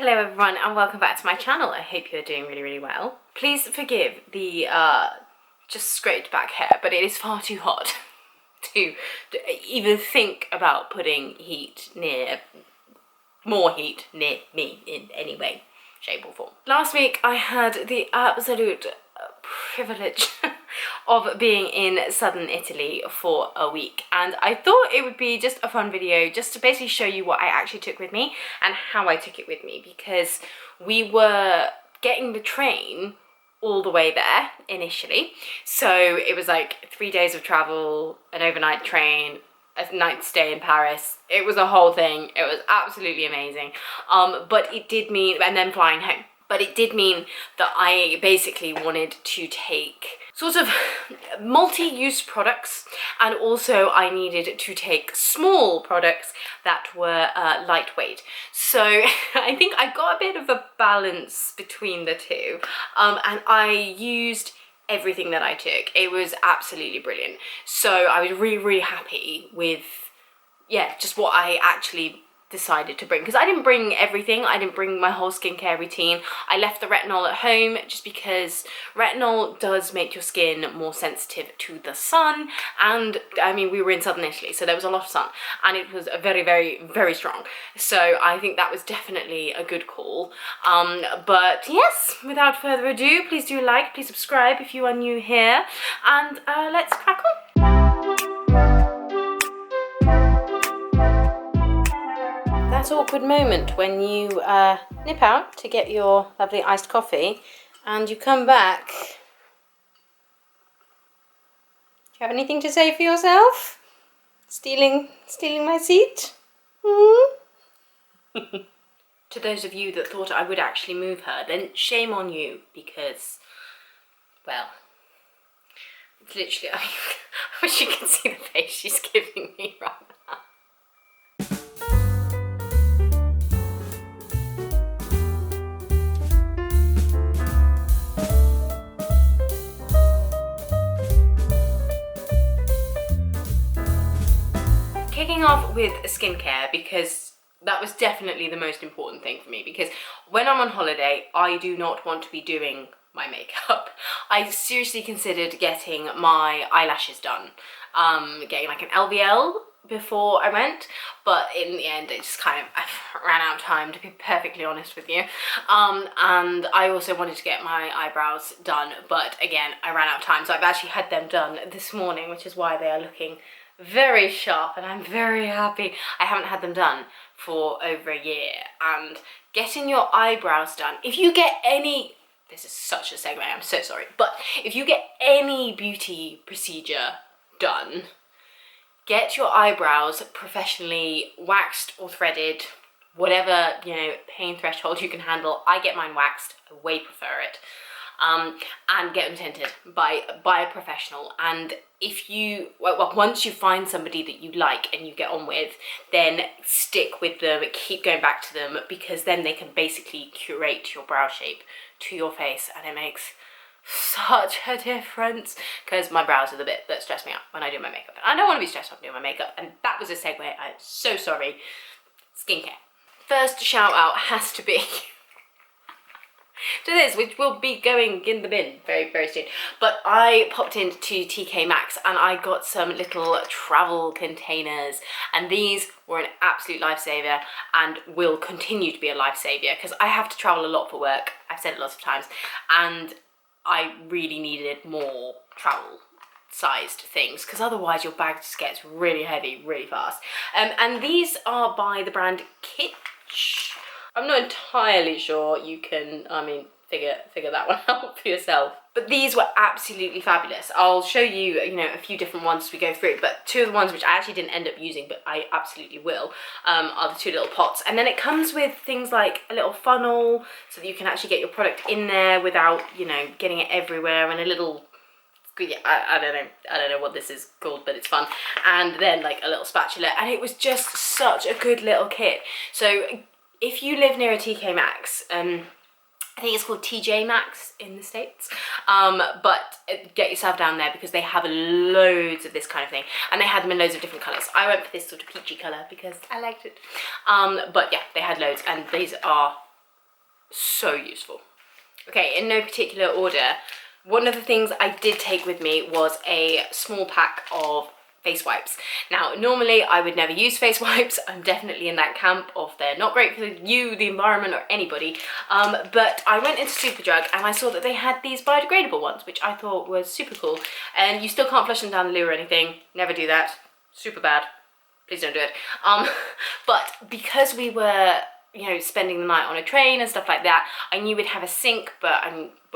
Hello everyone and welcome back to my channel. I hope you're doing really well. Please forgive the just scraped back hair, but it is far too hot to even think about putting more heat near me in any way, shape or form. Last week I had the absolute privilege of being in southern Italy for a week, and I thought it would be just a fun video just to basically show you what I actually took with me and how I took it with me, because we were getting the train all the way there initially, so it was like 3 days of travel, an overnight train, a night stay in Paris. It was a whole thing. It was absolutely amazing, but it did mean, and then flying home. But it did mean that I basically wanted to take sort of multi-use products, and also I needed to take small products that were lightweight. So I think I got a bit of a balance between the two, and I used everything that I took. It was absolutely brilliant. So I was really happy with, yeah, just what I actually decided to bring, because I didn't bring everything. I didn't bring my whole skincare routine. I left the retinol at home just because retinol does make your skin more sensitive to the sun, and I mean, we were in southern Italy, so there was a lot of sun and it was very strong, so I think that was definitely a good call. But yes, without further ado, please do like, please subscribe if you are new here, and let's crack on. That awkward moment when you nip out to get your lovely iced coffee and you come back. Do you have anything to say for yourself? Stealing my seat? To those of you that thought I would actually move her, then shame on you, because, well, it's literally, I wish you could see the face she's giving me right now. Kicking off with skincare, because that was definitely the most important thing for me, because when I'm on holiday, I do not want to be doing my makeup. I seriously considered getting my eyelashes done, getting like an LVL before I went, but in the end it just kind of, I ran out of time, to be perfectly honest with you. And I also wanted to get my eyebrows done, but again, I ran out of time, so I've actually had them done this morning, which is why they are looking very sharp, and I'm very happy. I haven't had them done for over a year, and getting your eyebrows done, if you get any, this is such a segue, I'm so sorry, but if you get any beauty procedure done, get your eyebrows professionally waxed or threaded, whatever, you know, pain threshold you can handle. I get mine waxed, I way prefer it. And get them tinted by a professional. And if you, well, once you find somebody that you like and you get on with, then stick with them, keep going back to them, because then they can basically curate your brow shape to your face, and it makes such a difference, because my brows are the bit that stress me out when I do my makeup. And I don't want to be stressed out doing my makeup, and that was a segue, I'm so sorry. Skincare. First shout out has to be to this, which will be going in the bin very soon, but I popped into TK Maxx and I got some little travel containers, and these were an absolute lifesaver and will continue to be a lifesaver, because I have to travel a lot for work. I've said it lots of times, and I really needed more travel sized things, because otherwise your bag just gets really heavy really fast. And these are by the brand KITSCH. I'm not entirely sure. You can, I mean, figure that one out for yourself. But these were absolutely fabulous. I'll show you, you know, a few different ones as we go through, but two of the ones which I actually didn't end up using, but I absolutely will, are the two little pots. And then it comes with things like a little funnel, so that you can actually get your product in there without, you know, getting it everywhere, and a little, yeah, I don't know what this is called, but it's fun. And then like a little spatula, and it was just such a good little kit. So if you live near a TK Maxx, I think it's called TJ Maxx in the States, but get yourself down there, because they have loads of this kind of thing, and they had them in loads of different colours. I went for this sort of peachy colour because I liked it, but yeah, they had loads, and these are So useful. Okay, in no particular order, one of the things I did take with me was a small pack of face wipes. Now, normally I would never use face wipes. I'm definitely in that camp of they're not great for you, the environment, or anybody. But I went into Superdrug and I saw that they had these biodegradable ones, which I thought was super cool. And you still can't flush them down the loo or anything. Never do that. Super bad. Please don't do it. But because we were, you know, spending the night on a train and stuff like that, I knew we'd have a sink, but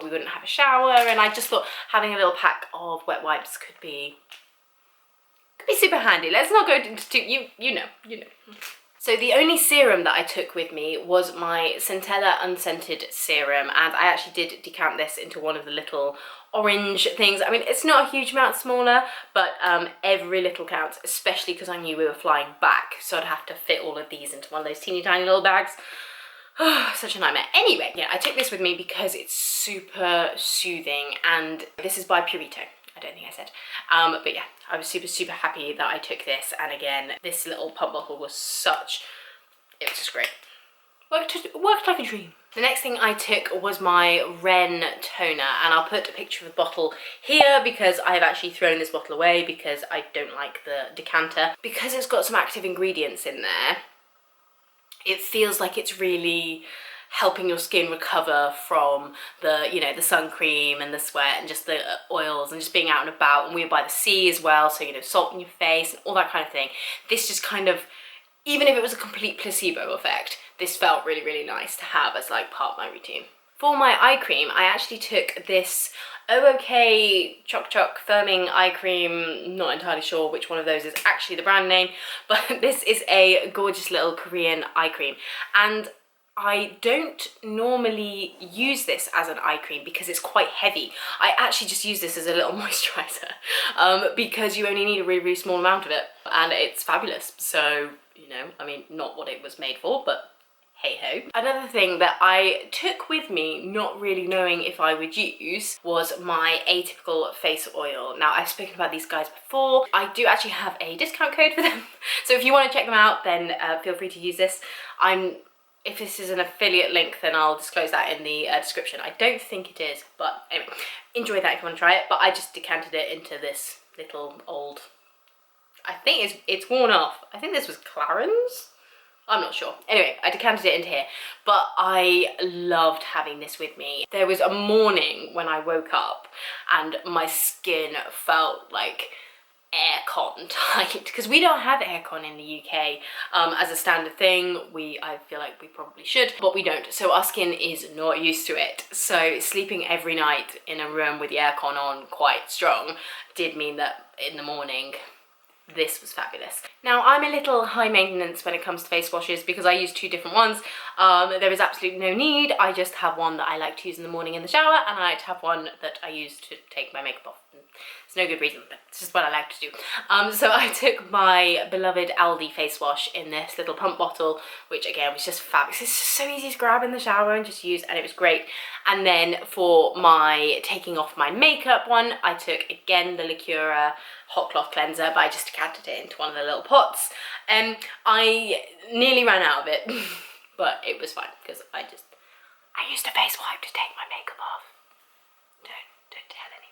we wouldn't have a shower, and I just thought having a little pack of wet wipes could be super handy. Let's not go into you know. So the only serum that I took with me was my Centella unscented serum, and I actually did decant this into one of the little orange things. I mean, it's not a huge amount smaller, but every little counts, especially because I knew we were flying back, so I'd have to fit all of these into one of those teeny tiny little bags. Oh, such a nightmare. Anyway, yeah, I took this with me because it's super soothing, and this is by Purito. I don't think I said. But yeah, I was super happy that I took this, and again, this little pump bottle was it was just great. Worked like a dream. The next thing I took was my Ren toner, and I'll put a picture of the bottle here because I have actually thrown this bottle away because I don't like the decanter. Because it's got some active ingredients in there, it feels like it's really helping your skin recover from the, you know, the sun cream and the sweat and just the oils and just being out and about. And we were by the sea as well, so, you know, salt in your face and all that kind of thing. This just kind of, even if it was a complete placebo effect, this felt really nice to have as like part of my routine. For my eye cream, I actually took this OK Choc firming eye cream. Not entirely sure which one of those is actually the brand name, but this is a gorgeous little Korean eye cream. And I don't normally use this as an eye cream because it's quite heavy. I actually just use this as a little moisturizer because you only need a really small amount of it, and it's fabulous. So, you know, I mean, not what it was made for, but hey ho. Another thing that I took with me, not really knowing if I would use, was my Atypical face oil. Now, I've spoken about these guys before. I do actually have a discount code for them, so if you want to check them out, then feel free to use this. If this is an affiliate link, then I'll disclose that in the description. I don't think it is, but anyway, enjoy that if you want to try it. But I just decanted it into this little old, I think it's worn off. I think this was Clarins? I'm not sure. Anyway, I decanted it into here, but I loved having this with me. There was a morning when I woke up and my skin felt like aircon tight, because we don't have aircon in the UK as a standard thing. I feel like we probably should, but we don't, so our skin is not used to it. So sleeping every night in a room with the aircon on quite strong did mean that in the morning this was fabulous. Now, I'm a little high maintenance when it comes to face washes because I use two different ones. There is absolutely no need. I just have one that I like to use in the morning in the shower, and I like to have one that I use to take my makeup off. There's no good reason, but it's just what I like to do. So I took my beloved Aldi face wash in this little pump bottle, which again was just fabulous. It's just so easy to grab in the shower and just use, and it was great. And then for my taking off my makeup one, I took again the Lacura hot cloth cleanser, but I just decanted it into one of the little pots. I nearly ran out of it, but it was fine because I used a face wipe to take my makeup off. Don't tell anyone.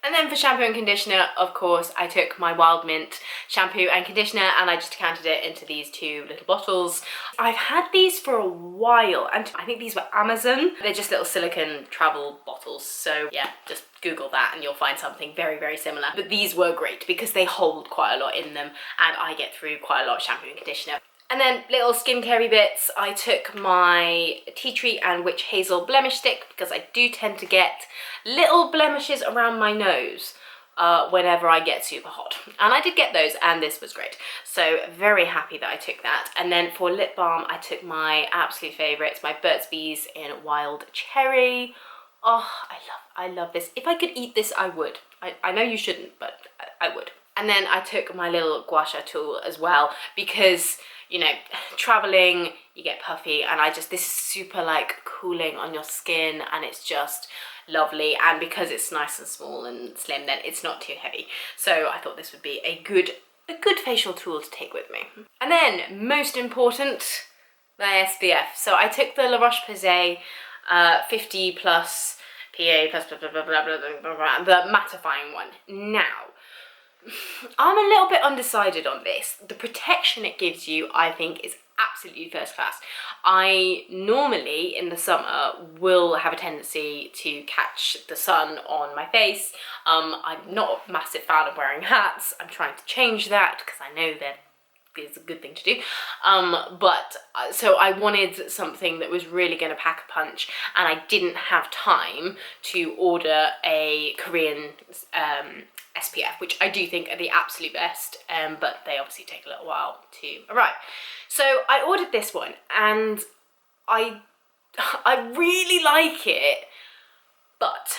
And then for shampoo and conditioner, of course, I took my Wild Mint shampoo and conditioner, and I just decanted it into these two little bottles. I've had these for a while, and I think these were Amazon. They're just little silicone travel bottles, so yeah, just Google that and you'll find something very similar. But these were great because they hold quite a lot in them, and I get through quite a lot of shampoo and conditioner. And then little skincare bits, I took my Tea Tree and Witch Hazel blemish stick because I do tend to get little blemishes around my nose whenever I get super hot. And I did get those, and this was great. So very happy that I took that. And then for lip balm, I took my absolute favourites, my Burt's Bees in Wild Cherry. Oh, I love this. If I could eat this, I would. I know you shouldn't, but I would. And then I took my little gua sha tool as well because, you know, traveling, you get puffy, and this is super like cooling on your skin, and it's just lovely. And because it's nice and small and slim, then it's not too heavy. So I thought this would be a good facial tool to take with me. And then, most important, my SPF. So I took the La Roche-Posay 50 plus PA plus blah, blah, blah, blah, blah, blah, blah, the mattifying one. Now, I'm a little bit undecided on this. The protection it gives you, I think, is absolutely first class. I normally, in the summer, will have a tendency to catch the sun on my face. I'm not a massive fan of wearing hats. I'm trying to change that because I know that is a good thing to do, so I wanted something that was really going to pack a punch, and I didn't have time to order a Korean SPF, which I do think are the absolute best, but they obviously take a little while to arrive. So I ordered this one, and I really like it, but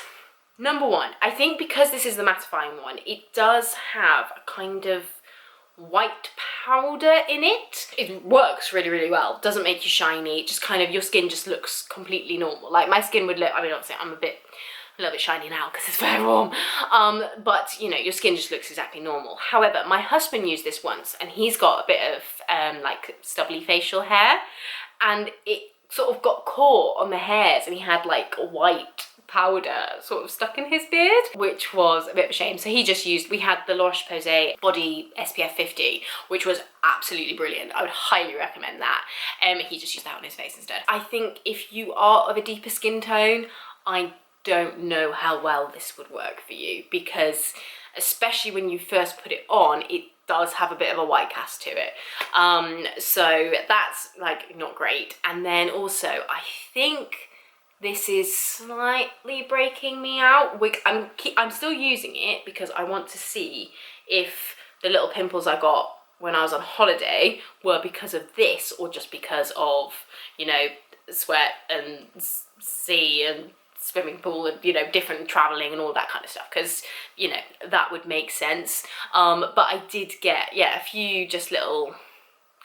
number one, I think because this is the mattifying one, it does have a kind of white powder in it. It works really, really well. Doesn't make you shiny. Just kind of, your skin just looks completely normal. Like my skin would look, I mean, obviously I'm a little bit shiny now because it's very warm. But you know, your skin just looks exactly normal. However, my husband used this once, and he's got a bit of like stubbly facial hair, and it sort of got caught on the hairs, and he had like white powder sort of stuck in his beard, which was a bit of a shame. So he just used, we had the La Roche-Posay Body SPF 50, which was absolutely brilliant. I would highly recommend that. He just used that on his face instead. I think if you are of a deeper skin tone, I don't know how well this would work for you, because especially when you first put it on, it does have a bit of a white cast to it. So that's like not great. And then also, I think this is slightly breaking me out. I'm still using it because I want to see if the little pimples I got when I was on holiday were because of this or just because of, you know, sweat and sea and swimming pool and, you know, different traveling and all that kind of stuff, because, you know, that would make sense. But I did get, yeah, a few just little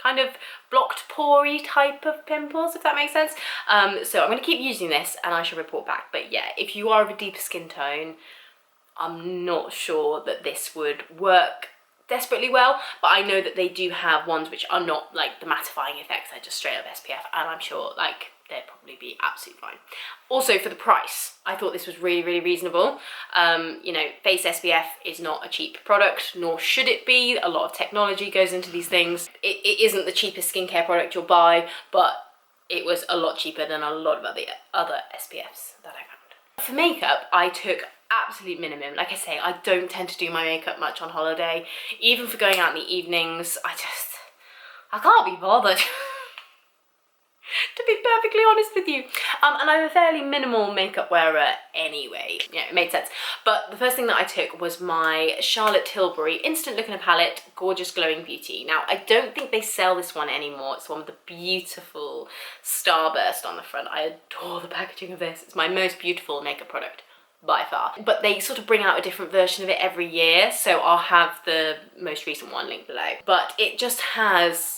kind of blocked pore-y type of pimples, if that makes sense. So I'm going to keep using this and I shall report back. But yeah, if you are of a deeper skin tone, I'm not sure that this would work desperately well, but I know that they do have ones which are not like the mattifying effects, they're just straight up SPF, and I'm sure like they'd probably be absolutely fine. Also, for the price, I thought this was really, really reasonable. You know, face SPF is not a cheap product, nor should it be. A lot of technology goes into these things. It isn't the cheapest skincare product you'll buy, but it was a lot cheaper than a lot of other SPFs that I found. For makeup, I took absolute minimum. Like I say, I don't tend to do my makeup much on holiday. Even for going out in the evenings, I can't be bothered. To be perfectly honest with you. And I'm a fairly minimal makeup wearer anyway. Yeah, it made sense. But the first thing that I took was my Charlotte Tilbury Instant Look in a Palette Gorgeous Glowing Beauty. Now, I don't think they sell this one anymore. It's one with the beautiful starburst on the front. I adore the packaging of this. It's my most beautiful makeup product by far. But they sort of bring out a different version of it every year, so I'll have the most recent one linked below. But it just has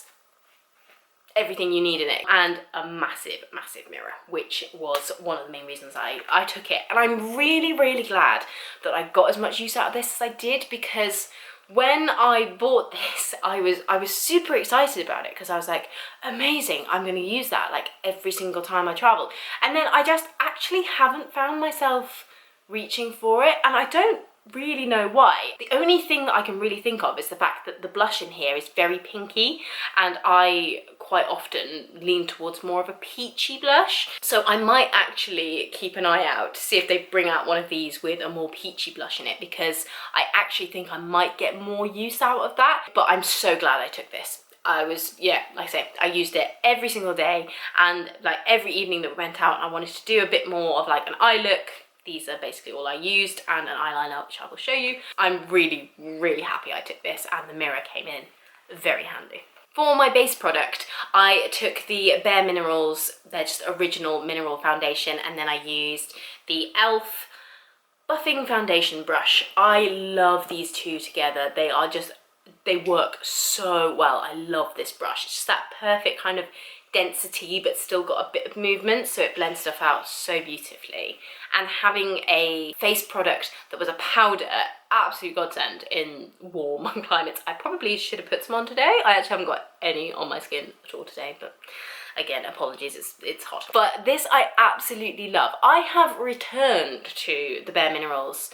everything you need in it, and a massive, massive mirror, which was one of the main reasons I took it. And I'm really, really glad that I got as much use out of this as I did, because when I bought this, I was super excited about it, because I was like, amazing, I'm going to use that like every single time I travel. And then I just actually haven't found myself reaching for it, and I don't really know why. The only thing that I can really think of is the fact that the blush in here is very pinky, and I quite often lean towards more of a peachy blush. So I might actually keep an eye out to see if they bring out one of these with a more peachy blush in it, because I actually think I might get more use out of that. But I'm so glad I took this. Yeah, like I say, I used it every single day, and like every evening that we went out and I wanted to do a bit more of like an eye look, these are basically all I used, and an eyeliner, which I will show you. I'm really, really happy I took this, and the mirror came in very handy. For my base product, I took the Bare Minerals, they're just original mineral foundation, and then I used the e.l.f. buffing foundation brush. I love these two together. They work so well. I love this brush. It's just that perfect kind of density, but still got a bit of movement, so it blends stuff out so beautifully. And having a face product that was a powder, absolute godsend in warm climates. I probably should have put some on today. I actually haven't got any on my skin at all today, but Again, apologies, it's hot. But this I absolutely love. I have returned to the Bare Minerals,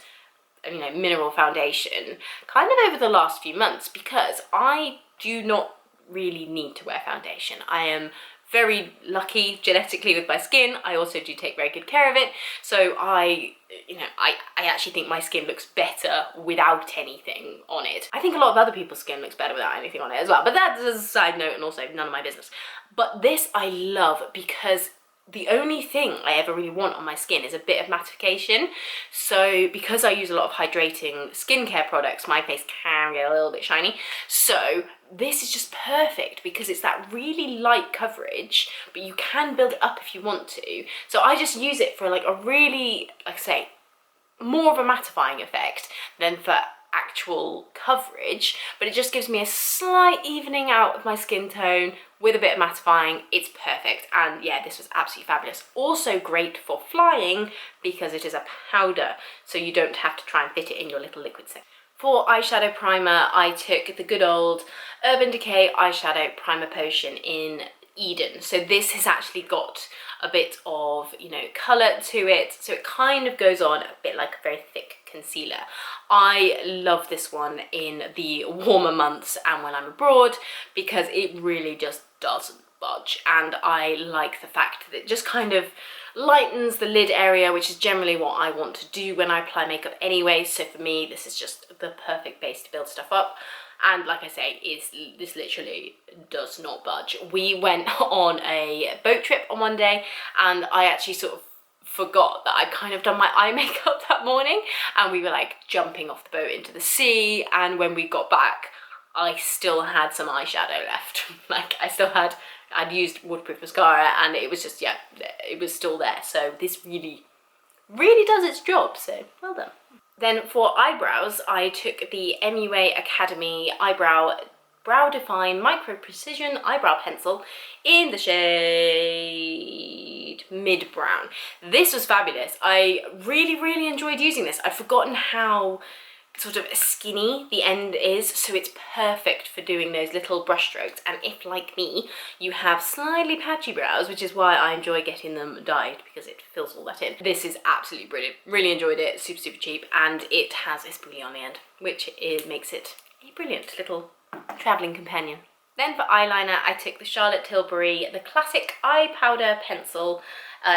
you know, mineral foundation kind of over the last few months because I do not really need to wear foundation. I am very lucky genetically with my skin. I also do take very good care of it. So I actually think my skin looks better without anything on it. I think a lot of other people's skin looks better without anything on it as well, but that's a side note and also none of my business. But this I love because the only thing I ever really want on my skin is a bit of mattification. So because I use a lot of hydrating skincare products, my face can get a little bit shiny. So this is just perfect because it's that really light coverage, but you can build it up if you want to. So I just use it for like a really, like I say, more of a mattifying effect than for actual coverage, but it just gives me a slight evening out of my skin tone with a bit of mattifying. It's perfect, and yeah, this was absolutely fabulous. Also great for flying because it is a powder, so you don't have to try and fit it in your little liquid stick. For eyeshadow primer, I took the good old Urban Decay eyeshadow primer potion in Eden. So this has actually got a bit of, you know, colour to it, so it kind of goes on a bit like a very thick concealer. I love this one in the warmer months and when I'm abroad because it really just doesn't budge, and I like the fact that it just kind of lightens the lid area, which is generally what I want to do when I apply makeup anyway. So for me, this is just the perfect base to build stuff up. And like I say, this literally does not budge. We went on a boat trip on one day and I actually sort of forgot that I'd kind of done my eye makeup that morning, and we were like jumping off the boat into the sea, and when we got back I still had some eyeshadow left. Like I'd used waterproof mascara and it was just, yeah, it was still there. So this really does its job, so well done. Then for eyebrows, I took the MUA Academy Brow Define Micro Precision Eyebrow Pencil in the shade Mid Brown. This was fabulous. I really enjoyed using this. I've forgotten how sort of skinny the end is, so it's perfect for doing those little brush strokes. And if, like me, you have slightly patchy brows, which is why I enjoy getting them dyed because it fills all that in, this is absolutely brilliant. Really enjoyed it. Super cheap, and it has a spoolie on the end, which makes it a brilliant little travelling companion. Then for eyeliner, I took the Charlotte Tilbury, the classic eye powder pencil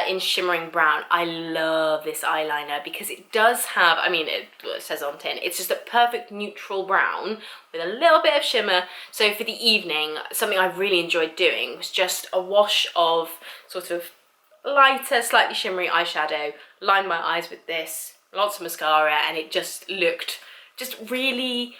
in shimmering brown. I love this eyeliner because it does have, I mean, it says on tin, it's just a perfect neutral brown with a little bit of shimmer. So for the evening, something I really enjoyed doing was just a wash of sort of lighter, slightly shimmery eyeshadow, line my eyes with this, lots of mascara, and it just looked just really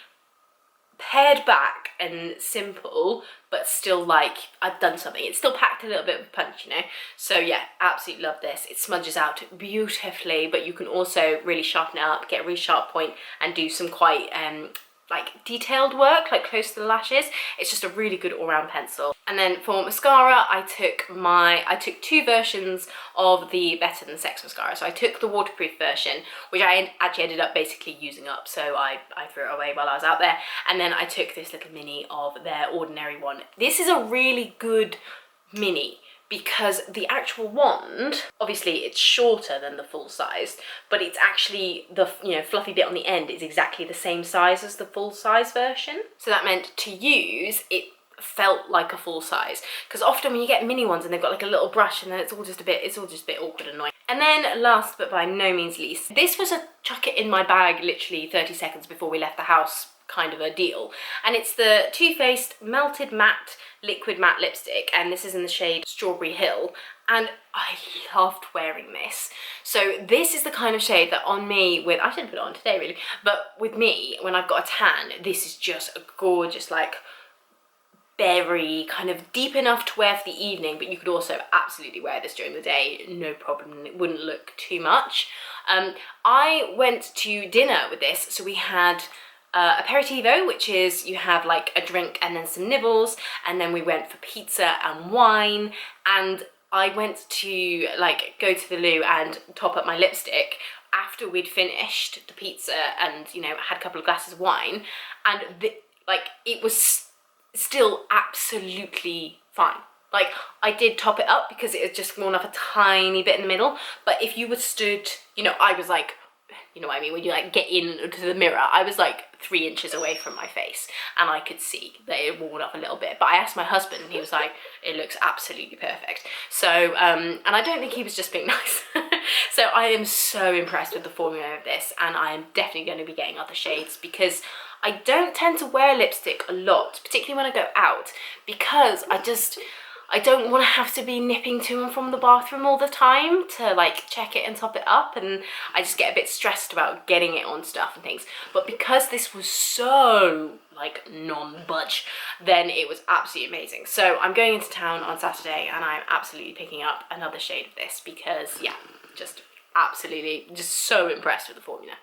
pared back and simple, but still like I've done something. It's still packed a little bit of punch, you know. So yeah, absolutely love this. It smudges out beautifully, but you can also really sharpen it up, get a really sharp point, and do some quite like detailed work, like close to the lashes. It's just a really good all-round pencil. And then for mascara, I took two versions of the Better Than Sex mascara. So I took the waterproof version, which I actually ended up basically using up, so I threw it away while I was out there. And then I took this little mini of their ordinary one. This is a really good mini because the actual wand, obviously it's shorter than the full size, but it's actually the, you know, fluffy bit on the end is exactly the same size as the full size version. So that meant to use, it felt like a full size, because often when you get mini ones and they've got like a little brush and then it's all just a bit awkward and annoying. And then last but by no means least, this was a chuck it in my bag literally 30 seconds before we left the house kind of a deal, and it's the Too Faced Melted Matte Liquid Matte Lipstick, and this is in the shade Strawberry Hill, and I loved wearing this. So this is the kind of shade that on me, with, I shouldn't put it on today really, but with me, when I've got a tan, this is just a gorgeous, like, berry, kind of deep enough to wear for the evening, but you could also absolutely wear this during the day, no problem, it wouldn't look too much. I went to dinner with this, so we had aperitivo, which is you have like a drink and then some nibbles, and then we went for pizza and wine, and I went to like go to the loo and top up my lipstick after we'd finished the pizza and, you know, had a couple of glasses of wine, and like it was still absolutely fine. Like, I did top it up because it had just worn off a tiny bit in the middle, but if you were stood, you know, I was like, you know what I mean, when you like get into the mirror, I was like 3 inches away from my face and I could see that it worn off a little bit. But I asked my husband and he was like, it looks absolutely perfect. So, and I don't think he was just being nice. So I am so impressed with the formula of this, and I am definitely going to be getting other shades because I don't tend to wear lipstick a lot, particularly when I go out, because I don't want to have to be nipping to and from the bathroom all the time to like check it and top it up, and I just get a bit stressed about getting it on stuff and things. But because this was so like non-budge, then it was absolutely amazing. So I'm going into town on Saturday and I'm absolutely picking up another shade of this because yeah, just absolutely just so impressed with the formula.